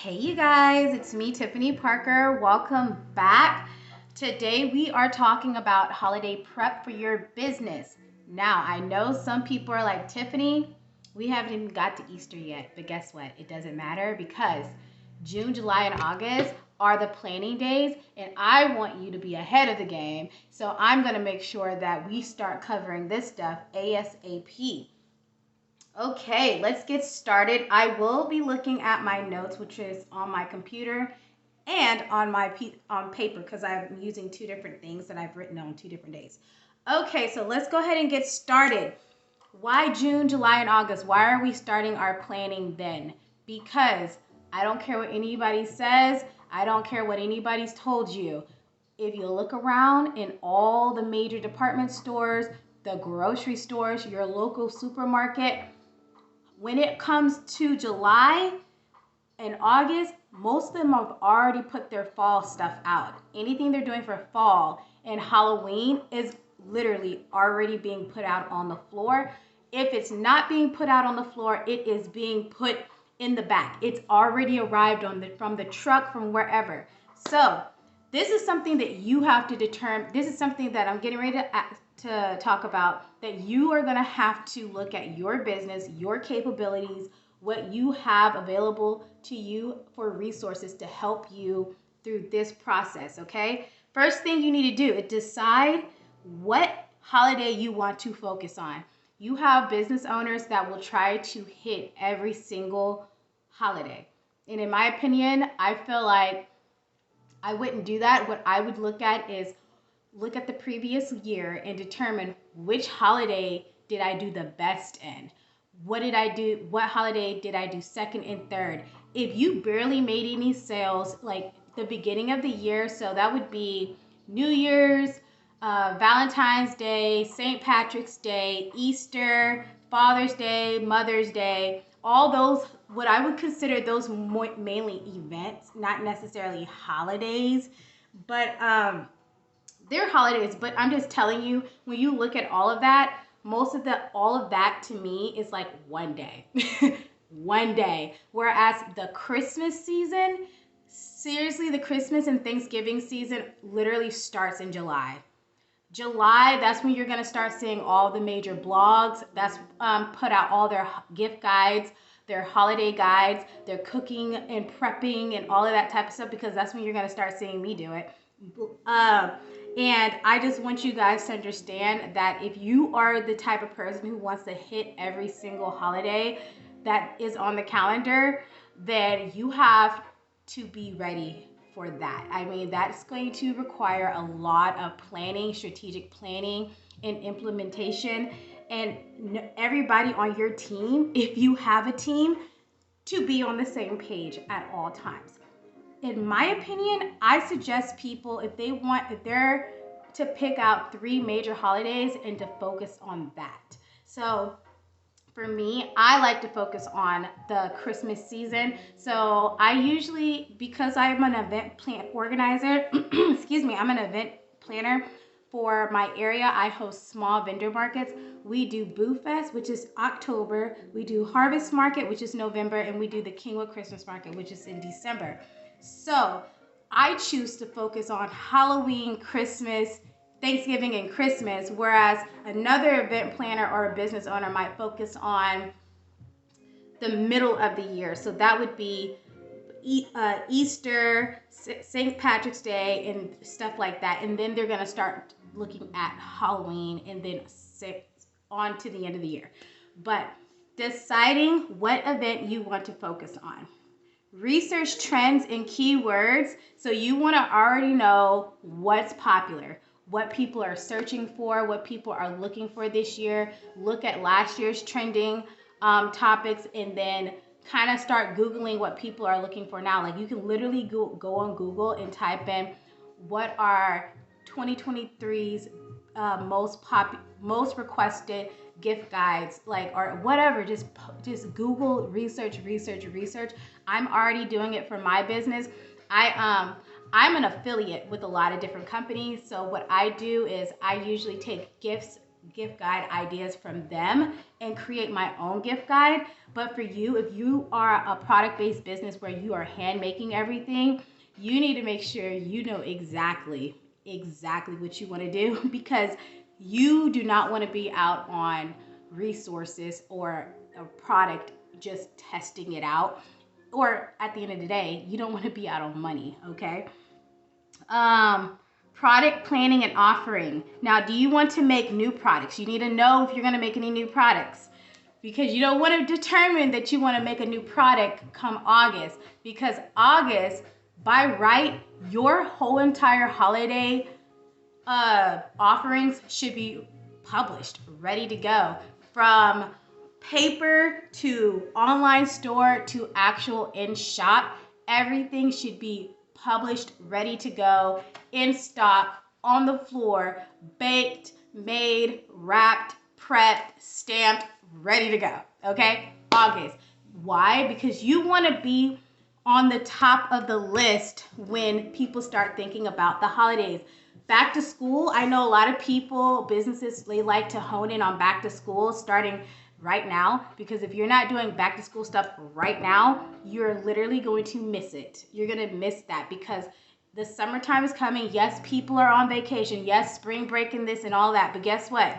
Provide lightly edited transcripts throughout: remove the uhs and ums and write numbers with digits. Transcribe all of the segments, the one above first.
Hey you guys, it's me, Tiffany Parker. Welcome back. Today we are talking about holiday prep for your business. Now, I know some people are like, Tiffany, we haven't even got to Easter yet, but guess what? It doesn't matter because June, July, and August are the planning days, and I want you to be ahead of the game. So I'm going to make sure that we start covering this stuff ASAP. Okay, let's get started. I will be looking at my notes, which is on my computer and on my on paper because I'm using two different things that I've written on two different days. Okay, so let's go ahead and get started. Why June, July, and August? Why are we starting our planning then? Because I don't care what anybody says. I don't care what anybody's told you. If you look around in all the major department stores, the grocery stores, your local supermarket, when it comes to July and August, most of them have already put their fall stuff out. Anything they're doing for fall and Halloween is literally already being put out on the floor. If it's not being put out on the floor, it is being put in the back. It's already arrived from the truck, from wherever. So this is something that you have to determine. This is something that I'm getting ready to talk about, that you are going to have to look at your business, your capabilities, what you have available to you for resources to help you through this process, okay? First thing you need to do is decide what holiday you want to focus on. You have business owners that will try to hit every single holiday. And in my opinion, I feel like I wouldn't do that. What I would look at is look at the previous year and determine which holiday did I do the best in. What did I do? What holiday did I do second and third? If you barely made any sales, like the beginning of the year, so that would be New Year's, Valentine's Day, St. Patrick's Day, Easter, Father's Day, Mother's Day, all those, what I would consider those mainly events, not necessarily holidays, but they're holidays. But I'm just telling you, when you look at all of that, all of that to me is like one day. One day. Whereas the Christmas season, seriously, the Christmas and Thanksgiving season literally starts in July. July, that's when you're going to start seeing all the major blogs that's put out all their gift guides, their holiday guides, their cooking and prepping and all of that type of stuff, because that's when you're going to start seeing me do it. And I just want you guys to understand that if you are the type of person who wants to hit every single holiday that is on the calendar, then you have to be ready for that. I mean, that's going to require a lot of planning, strategic planning, and implementation. And everybody on your team, if you have a team, to be on the same page at all times. In my opinion, I suggest people, if they're to pick out three major holidays and to focus on that. So for me, I like to focus on the Christmas season. So I usually, because I'm an event plan organizer, excuse me, I'm an event planner for my area. I host small vendor markets. We do Boo Fest, which is October. We do Harvest Market, which is November, and we do the Kingwood Christmas Market, which is in December. So I choose to focus on Halloween, Christmas, Thanksgiving, and Christmas, whereas another event planner or a business owner might focus on the middle of the year. So that would be Easter, St. Patrick's Day, and stuff like that. And then they're going to start looking at Halloween and then on to the end of the year. But deciding what event you want to focus on. Research trends and keywords. So you want to already know what's popular, what people are searching for, what people are looking for this year. Look at last year's trending topics, and then kind of start Googling what people are looking for now. Like you can literally go on Google and type in what are 2023's most requested gift guides, like, or whatever. Just Google, research. I'm already doing it for my business. I'm an affiliate with a lot of different companies. So what I do is I usually take gift guide ideas from them and create my own gift guide. But for you, if you are a product-based business where you are hand making everything, you need to make sure you know exactly what you want to do because you do not want to be out on resources or a product just testing it out. Or at the end of the day, you don't want to be out on money, okay? Um, Product planning and offering. Now, do you want to make new products? You need to know if you're going to make any new products because you don't want to determine that you want to make a new product come August because August, by right, your whole entire holiday offerings should be published, ready to go from paper to online store to actual in shop. Everything should be published, ready to go, in stock, on the floor, baked, made, wrapped, prepped, stamped, ready to go. Okay? August. Why? Because you want to be on the top of the list when people start thinking about the holidays. Back to school, I know a lot of people, businesses, they like to hone in on back to school starting right now because if you're not doing back to school stuff right now, you're literally going to miss it. You're going to miss that because the summertime is coming. Yes, people are on vacation. Yes, spring break and this and all that. But guess what?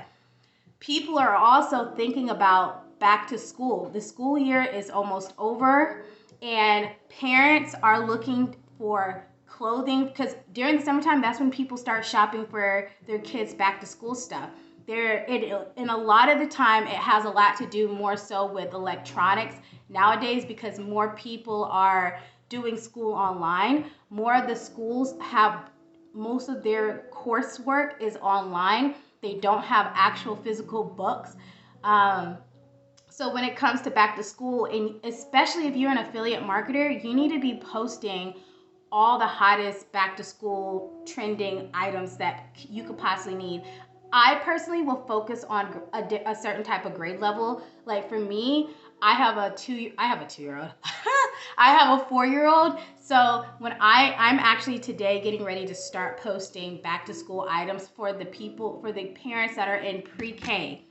People are also thinking about back to school. The school year is almost over and parents are looking for clothing because during the summertime, that's when people start shopping for their kids' back to school stuff. And a lot of the time, it has a lot to do more so with electronics nowadays because more people are doing school online. More of the schools have most of their coursework is online. They don't have actual physical books. So when it comes to back to school, and especially if you're an affiliate marketer, you need to be posting all the hottest back to school trending items that you could possibly need. I personally will focus on a certain type of grade level. Like for me, I have a 2-year-old. I have a 4-year-old. So when I'm actually today getting ready to start posting back to school items for the parents that are in pre-K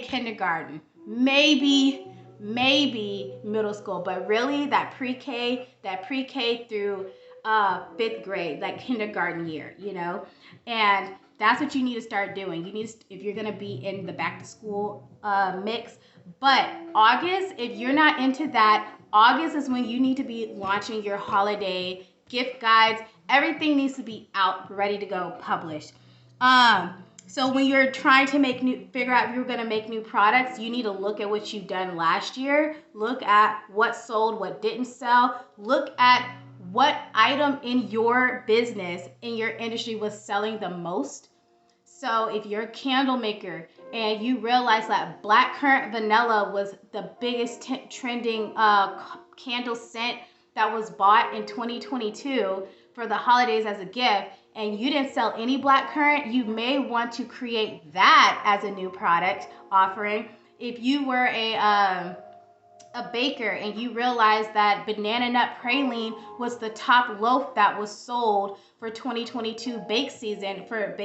kindergarten, maybe middle school, but really that pre-K through 5th grade, like kindergarten year, and that's what you need to start doing. You need to, if you're gonna be in the back to school mix. But August, if you're not into that, August is when you need to be launching your holiday gift guides. Everything needs to be out, ready to go, published. So when you're trying to figure out if you're going to make new products, you need to look at what you've done last year. Look at what sold, what didn't sell. Look at what item in your business, in your industry was selling the most. So if you're a candle maker and you realize that blackcurrant vanilla was the biggest trending candle scent that was bought in 2022 for the holidays as a gift, and you didn't sell any blackcurrant, you may want to create that as a new product offering. If you were a baker and you realized that banana nut praline was the top loaf that was sold for 2022 bake season for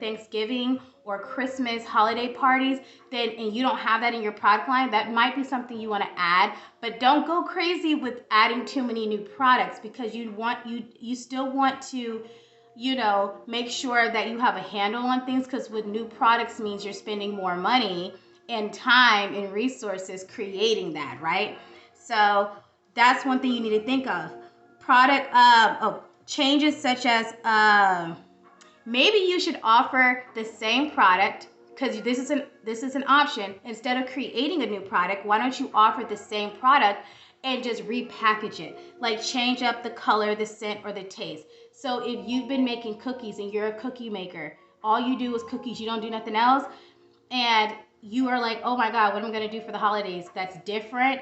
Thanksgiving or Christmas holiday parties, and you don't have that in your product line, that might be something you want to add. But don't go crazy with adding too many new products because you still want to make sure that you have a handle on things, because with new products means you're spending more money and time and resources creating that, right? So that's one thing you need to think of. Changes such as maybe you should offer the same product, because this is an option. Instead of creating a new product, why don't you offer the same product and just repackage it? Like change up the color, the scent, or the taste. So if you've been making cookies and you're a cookie maker, all you do is cookies, you don't do nothing else, and you are like, oh my God, what am I going to do for the holidays that's different?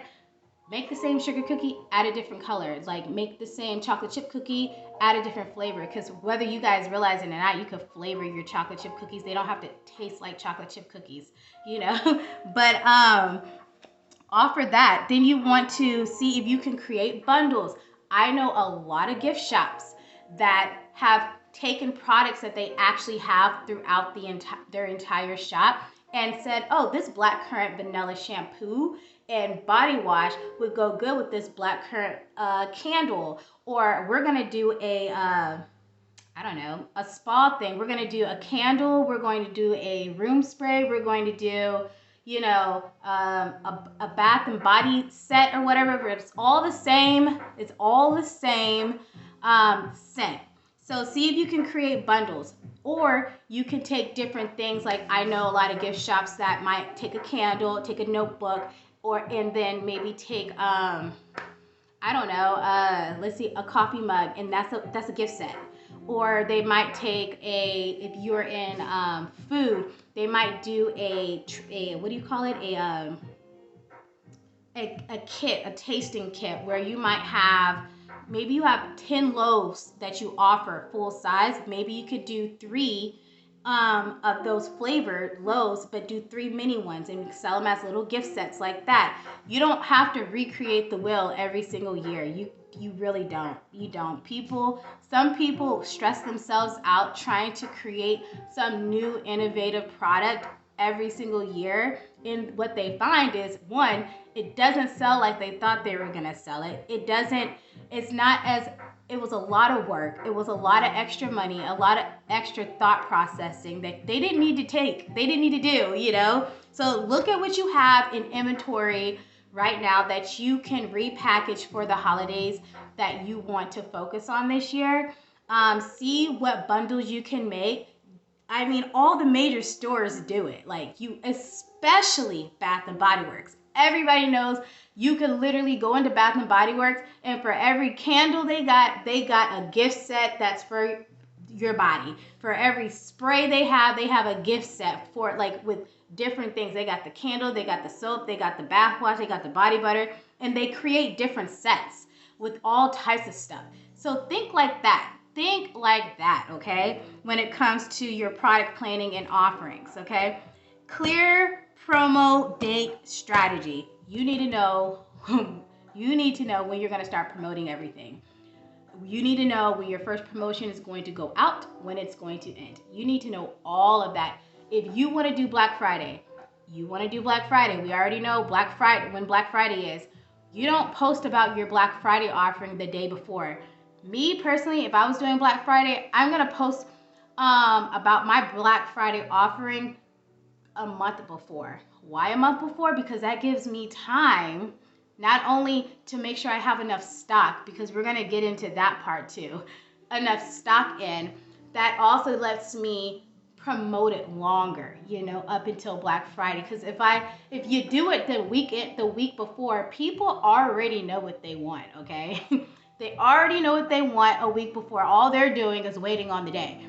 Make the same sugar cookie, add a different color. Like make the same chocolate chip cookie, add a different flavor. Because whether you guys realize it or not, you could flavor your chocolate chip cookies. They don't have to taste like chocolate chip cookies, But offer that. Then you want to see if you can create bundles. I know a lot of gift shops that have taken products that they actually have throughout their entire shop and said, oh, this blackcurrant vanilla shampoo and body wash would go good with this blackcurrant candle. Or we're going to do I don't know, a spa thing. We're going to do a candle. We're going to do a room spray. We're going to do, a bath and body set or whatever. It's all the same. It's all the same scent. So see if you can create bundles. Or you can take different things. Like I know a lot of gift shops that might take a candle, take a notebook, and then maybe take I don't know, let's see, a coffee mug, and that's a gift set. Or they might take if you're in food, they might do a what do you call it? A kit, a tasting kit, where you might have, maybe you have 10 loaves that you offer full size. Maybe you could do 3 of those flavored loaves, but do 3 mini ones and sell them as little gift sets like that. You don't have to recreate the wheel every single year. You really don't. You don't. Some people stress themselves out trying to create some new innovative product every single year. And what they find is, one, it doesn't sell like they thought they were going to sell it. It's not as, it was a lot of work. It was a lot of extra money, a lot of extra thought processing that they didn't need to take. They didn't need to do. So look at what you have in inventory right now that you can repackage for the holidays that you want to focus on this year. See what bundles you can make. I mean, all the major stores do it. Especially Bath and Body Works. Everybody knows you can literally go into Bath and Body Works, and for every candle they got a gift set that's for your body. For every spray they have a gift set for with different things. They got the candle, they got the soap, they got the bath wash, they got the body butter, and they create different sets with all types of stuff. So think like that. Think like that, okay? When it comes to your product planning and offerings, okay? Clear promo date strategy. You need to know when you're going to start promoting everything. You need to know when your first promotion is going to go out, when it's going to end. You need to know all of that. If you want to do Black Friday, we already know when Black Friday is. You don't post about your Black Friday offering the day before. Me personally, if I was doing Black Friday, I'm going to post about my Black Friday offering a month before. Why a month before? Because that gives me time not only to make sure I have enough stock, because we're going to get into that part too, enough stock in, that also lets me promote it longer, up until Black Friday. Because if you do it the week before, people already know what they want, okay? They already know what they want a week before. All they're doing is waiting on the day.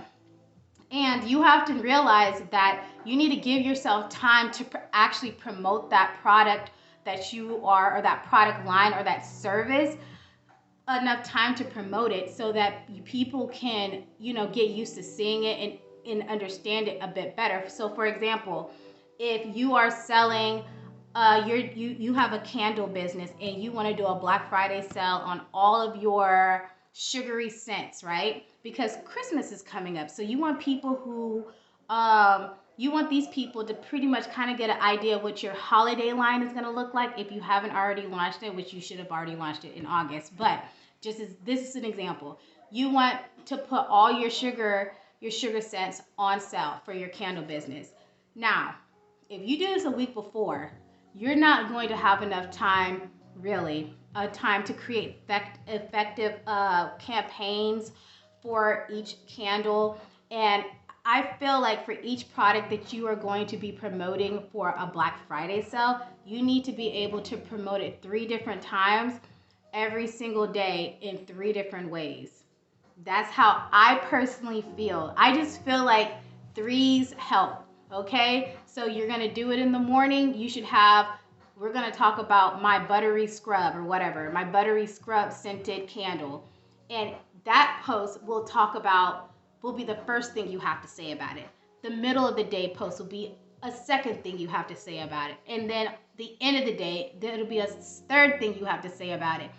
And you have to realize that you need to give yourself time to actually promote that product that you are, or that product line, or that service, enough time to promote it so that people can, get used to seeing it and understand it a bit better. So for example, if you are selling, you have a candle business and you want to do a Black Friday sale on all of your sugary scents, right? Because Christmas is coming up. So you want these people to pretty much kind of get an idea of what your holiday line is going to look like if you haven't already launched it, which you should have already launched it in August. But this is an example. You want to put all your sugar scents on sale for your candle business. Now, if you do this a week before, you're not going to have enough time, really, time to create effective campaigns for each candle. And I feel like for each product that you are going to be promoting for a Black Friday sale, you need to be able to promote it 3 different times every single day in 3 different ways. That's how I personally feel. I just feel like 3s help, okay? So you're going to do it in the morning. We're going to talk about my buttery scrub or whatever, my buttery scrub scented candle. And that post will be the first thing you have to say about it. The middle of the day post will be a second thing you have to say about it. And then the end of the day, it'll be a third thing you have to say about it.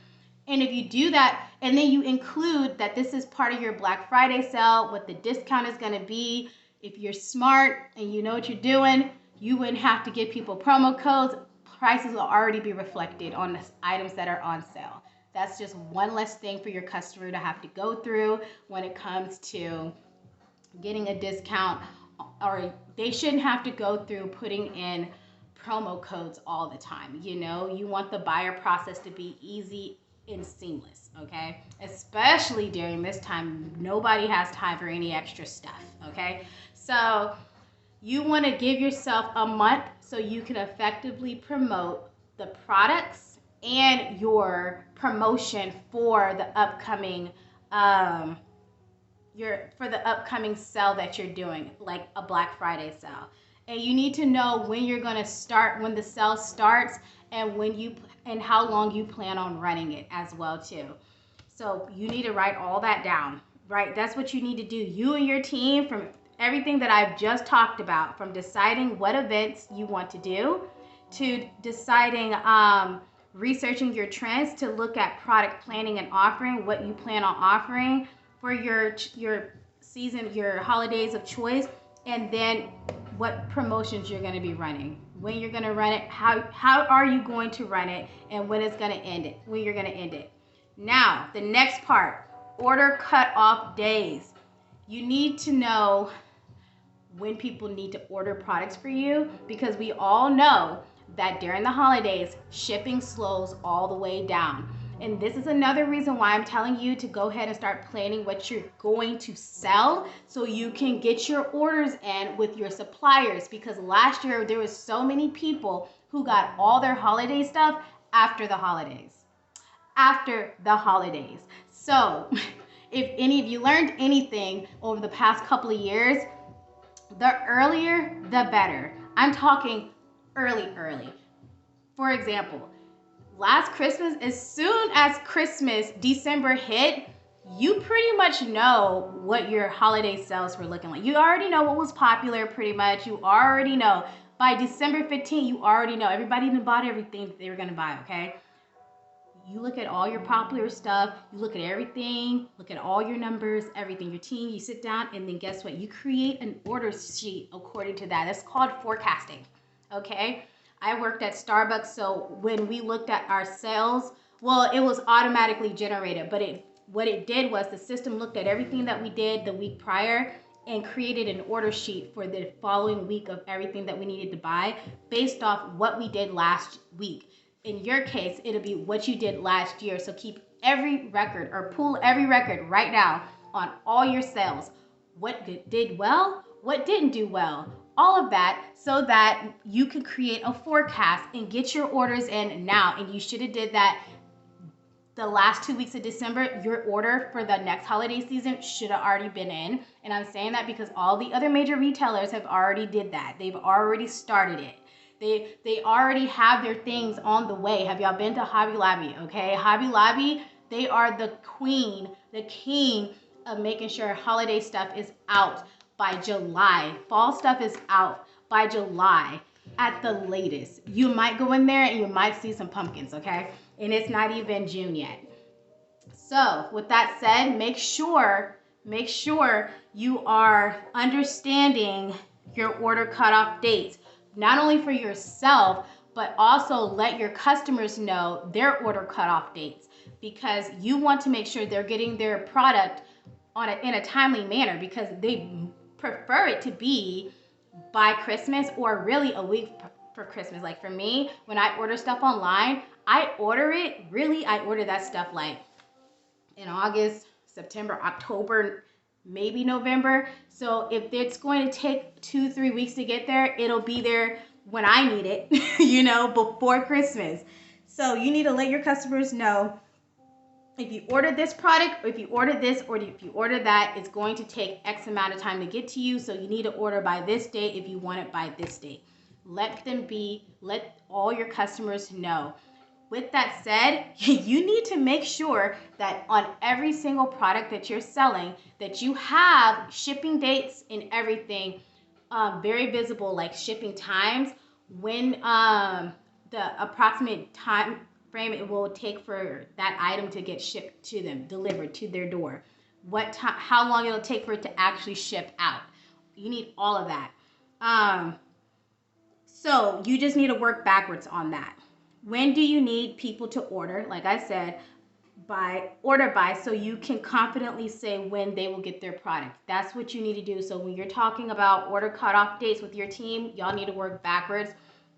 And if you do that And then you include that this is part of your Black Friday sale, what the discount is going to be. If you're smart and you know what you're doing, you wouldn't have to give people promo codes. Prices will already be reflected on the items that are on sale. That's just one less thing for your customer to have to go through when it comes to getting a discount, or they shouldn't have to go through putting in promo codes all the time. You want the buyer process to be easy and seamless, okay? Especially during this time, nobody has time for any extra stuff, okay? So you want to give yourself a month so you can effectively promote the products and your promotion for the upcoming sale that you're doing, like a Black Friday sale. And you need to know when you're going to start, when the sale starts, and and how long you plan on running it as well too. So you need to write all that down, right? That's what you need to do. You and your team, from everything that I've just talked about, from deciding what events you want to do, to deciding researching your trends, to look at product planning and offering, what you plan on offering for your season, your holidays of choice, and then what promotions you're going to be running, when you're going to run it, how are you going to run it, and when it's going to end it, when you're going to end it. Now, the next part, order cutoff days. You need to know when people need to order products for you, because we all know that during the holidays, shipping slows all the way down. And this is another reason why I'm telling you to go ahead and start planning what you're going to sell, so you can get your orders in with your suppliers. Because last year there was so many people who got all their holiday stuff after the holidays. So if any of you learned anything over the past couple of years, the earlier the better. I'm talking early. For example, last Christmas, as soon as Christmas, December hit, you pretty much know what your holiday sales were looking like. You already know what was popular pretty much. You already know. By December 15th, you already know. Everybody even bought everything that they were going to buy, okay? You look at all your popular stuff, you look at everything, look at all your numbers, everything, your team, you sit down, and then guess what? You create an order sheet according to that. That's called forecasting, okay? I worked at Starbucks, so when we looked at our sales, well, it was automatically generated, but what it did was the system looked at everything that we did the week prior and created an order sheet for the following week of everything that we needed to buy based off what we did last week. In your case, it'll be what you did last year. So keep every record, or pull every record right now on all your sales. What did well? What didn't do well? All of that, so that you can create a forecast and get your orders in now. And you should have did that the last 2 weeks of December. Your order for the next holiday season should have already been in. And I'm saying that because all the other major retailers have already did that. They've already started it. They already have their things on the way. Have y'all been to Hobby Lobby? Okay, Hobby Lobby, they are the king of making sure holiday stuff is out by July. Fall stuff is out by July at the latest. You might go in there and you might see some pumpkins, okay? And it's not even June yet. So with that said, make sure you are understanding your order cutoff dates. Not only for yourself, but also let your customers know their order cutoff dates, because you want to make sure they're getting their product in a timely manner, because they prefer it to be by Christmas, or really a week for Christmas. Like for me, when I order stuff online, I order that stuff like in August, September, October, maybe November. So if it's going to take 2-3 weeks to get there, it'll be there when I need it, before Christmas. So you need to let your customers know, if you order this product, or if you order this, or if you order that, it's going to take X amount of time to get to you. So you need to order by this date if you want it by this date. Let all your customers know. With that said, you need to make sure that on every single product that you're selling, that you have shipping dates and everything very visible, like shipping times, when the approximate time frame it will take for that item to get shipped to them, delivered to their door, what time, how long it'll take for it to actually ship out. You need all of that. So you just need to work backwards on that. When do you need people to order? Like I said, order by, so you can confidently say when they will get their product. That's what you need to do. So when you're talking about order cutoff dates with your team, y'all need to work backwards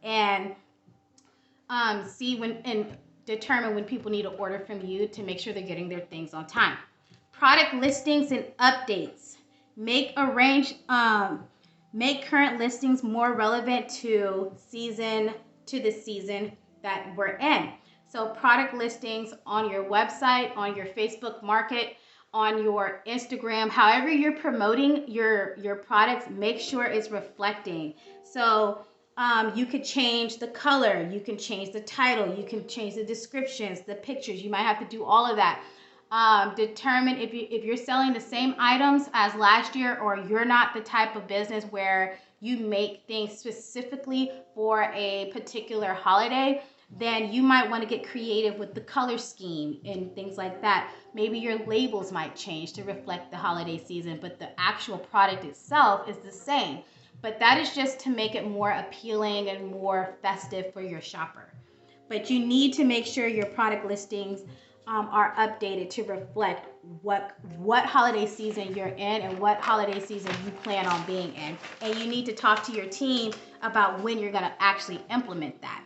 and see when and determine when people need to order from you to make sure they're getting their things on time. Product listings and updates. Make current listings more relevant to the season that we're in. So product listings on your website, on your Facebook Market, on your Instagram, however you're promoting your products, make sure it's reflecting. So you could change the color, you can change the title, you can change the descriptions, the pictures. You might have to do all of that. Determine if you're selling the same items as last year, or you're not the type of business where you make things specifically for a particular holiday, then you might want to get creative with the color scheme and things like that. Maybe your labels might change to reflect the holiday season, but the actual product itself is the same. But that is just to make it more appealing and more festive for your shopper. But you need to make sure your product listings are updated to reflect what holiday season you're in and what holiday season you plan on being in. And you need to talk to your team about when you're going to actually implement that.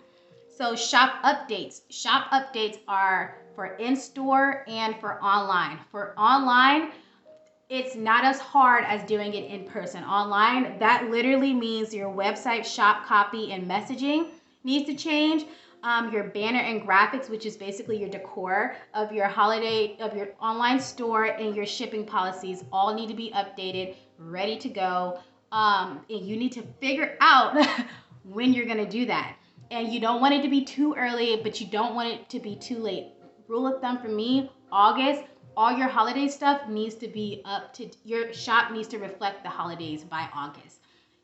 So shop updates. Shop updates are for in-store and for online. For online, it's not as hard as doing it in person. Online, that literally means your website, shop copy, and messaging needs to change. Your banner and graphics, which is basically your decor of your online store, and your shipping policies all need to be updated, ready to go. And you need to figure out when you're going to do that. And you don't want it to be too early, but you don't want it to be too late. Rule of thumb for me, August, all your holiday stuff needs to be your shop needs to reflect the holidays by August.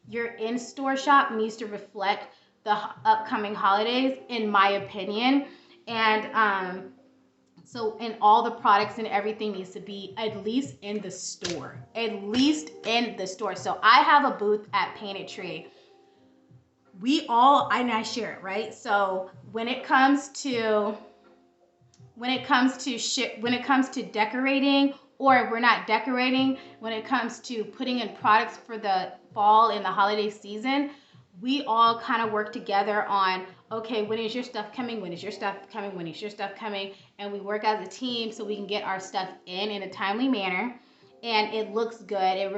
Your in-store shop needs to reflect the upcoming holidays, in my opinion. And and all the products and everything needs to be at least in the store. At least in the store. So I have a booth at Painted Tree. I share it, right? So when it comes to decorating, or if we're not decorating, when it comes to putting in products for the fall and the holiday season, we all kind of work together on, okay, when is your stuff coming? When is your stuff coming? When is your stuff coming? And we work as a team so we can get our stuff in a timely manner. And it looks good. It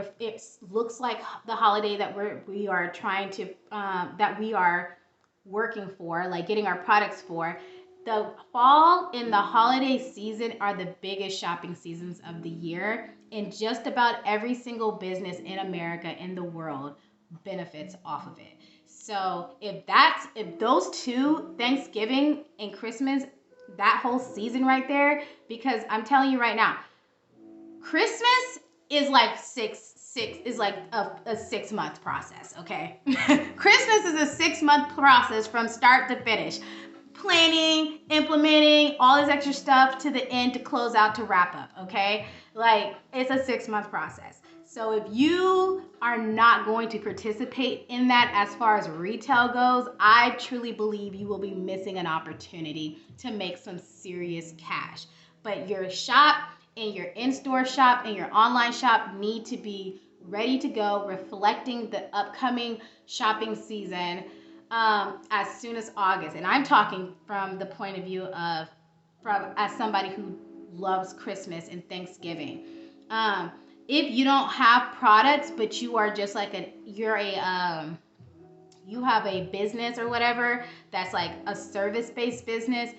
looks like the holiday that we are trying to that we are working for, like getting our products for. The fall and the holiday season are the biggest shopping seasons of the year, and just about every single business in America, in the world, benefits off of it. So if those two, Thanksgiving and Christmas, that whole season right there, because I'm telling you right now, Christmas is like a 6-month process, okay? Christmas is a 6-month process from start to finish. Planning, implementing, all this extra stuff to the end to close out, to wrap up, okay? Like, it's a 6-month process. So if you are not going to participate in that as far as retail goes, I truly believe you will be missing an opportunity to make some serious cash. But your shop and your in-store shop and your online shop need to be ready to go, reflecting the upcoming shopping season as soon as August. And I'm talking from the point of view of as somebody who loves Christmas and Thanksgiving. If you don't have products, but you are just like you have a business or whatever that's like a service-based business,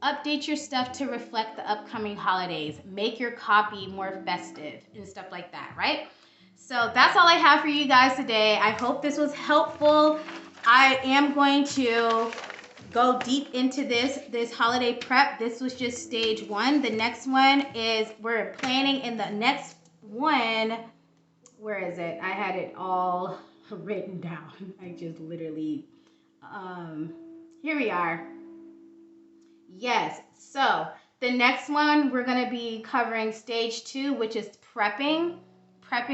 update your stuff to reflect the upcoming holidays. Make your copy more festive and stuff like that, right? So that's all I have for you guys today. I hope this was helpful. I am going to go deep into this holiday prep. This was just stage 1. The next one is we're planning in the next one. Where is it? I had it all written down. I just literally, here we are. Yes. So the next one we're going to be covering stage 2, which is prepping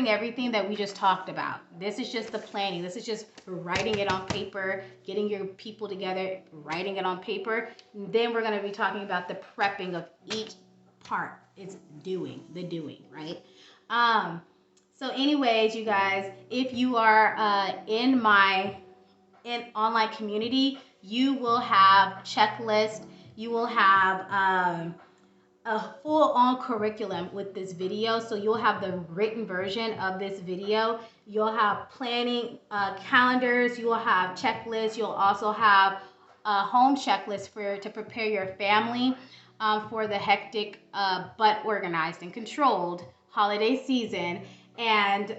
everything that we just talked about. This is just the planning. This is just writing it on paper, getting your people together, writing it on paper. And then we're going to be talking about the prepping of each part. It's the doing, right? Um, so anyways, you guys, if you are in my online community, you will have checklist. You will have a full-on curriculum with this video. So you'll have the written version of this video. You'll have planning calendars. You will have checklists. You'll also have a home checklist to prepare your family for the hectic but organized and controlled holiday season. And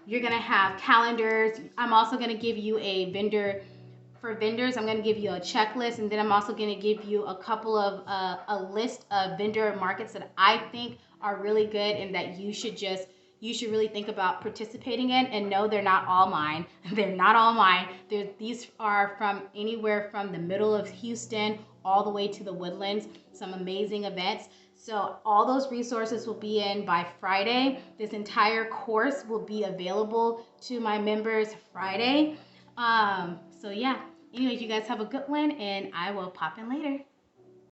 you're gonna have calendars. I'm also gonna give you a vendor for vendors. I'm going to give you a checklist, and then I'm also going to give you a couple of a list of vendor markets that I think are really good and that you should really think about participating in. And no, they're not all mine. They're not all mine. These are from anywhere from the middle of Houston all the way to the Woodlands. Some amazing events. So all those resources will be in by Friday. This entire course will be available to my members Friday. So yeah. Anyways, you guys have a good one, and I will pop in later.